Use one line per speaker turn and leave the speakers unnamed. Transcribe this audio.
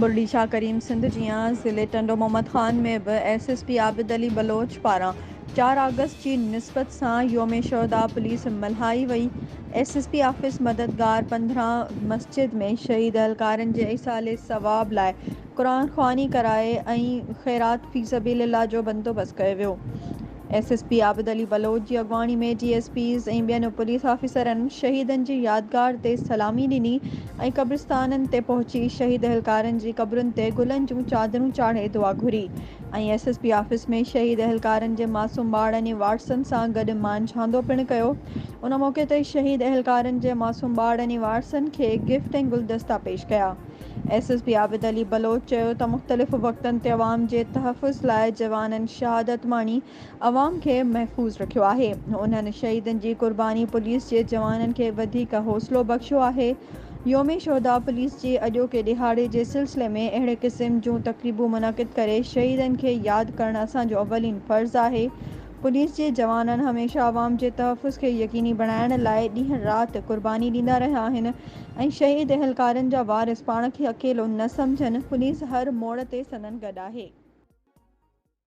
बुरडी शाह करीम सिंध जियां ज़िले टंडो मोहम्मद खान में भी SSP आबिद अली बलोच पारां 4 अगस्त की निस्बत सां योम शोहदा पुलिस मल्हाई वई। SSP ऑफिस मददगार 15 मस्जिद में शहीद अहलकारनि जे इसाले सवाब लाइ कुरान ख़्वानी कराए ऐं ख़ैरात फी सबीलिल्लाह जो बंदोबस्त कयो वियो। SSP आबिद अली बलोच की अगवानी में DSPs ऐं ॿियनि पुलिस ऑफिसरनि शहीदनि जी यादगार ते सलामी ॾिनी ऐं क़ब्रिस्ताननि ते पहुची शहीद अहलकारनि जी क़ब्रुनि ते गुलनि जूं चादरूं चाढ़े दुआ घुरी ऐं SSP ऑफिस में शहीद अहलकारनि जे मासूम ॿारनि ऐं वारसनि सां गॾु मांझांदो पिणु कयो। उन मौक़े ते शहीद अहलकारनि जे मासूम ॿारनि ऐं वारसनि खे गिफ्ट ऐं गुलदस्ता पेश कया। SSP आबिद अली बलोच चयो त मुख़्तलिफ़ वक़्तनि ते अवाम जे तहफ़ुज़ लाइ जवाननि शहादत माणी अवाम खे महफ़ूज़ रखियो आहे। उन्हनि शहीदनि जी क़ुर्बानी पुलिस जे जवाननि खे वधीक हौसलो बख़्शियो आहे। योम शोहदा पुलिस जे अॼोके ॾिहाड़े जे सिलसिले में अहिड़े क़िस्म जूं तक़रीबूं मुनक़िद करे शहीदनि खे यादि करणु असांजो अवलीन फ़र्ज़ु आहे। पुलिस जे जवाननि हमेशह अवाम जे तहफ़ुज़ खे यक़ीनी बणाइण लाइ ॾींहुं राति क़ुर्बानी ॾींदा रहिया आहिनि ऐं शहीद अहलकारनि जा वारिस पाण खे अकेलो न सम्झनि। पुलिस हर मोड़ ते संदनि गॾु आहे।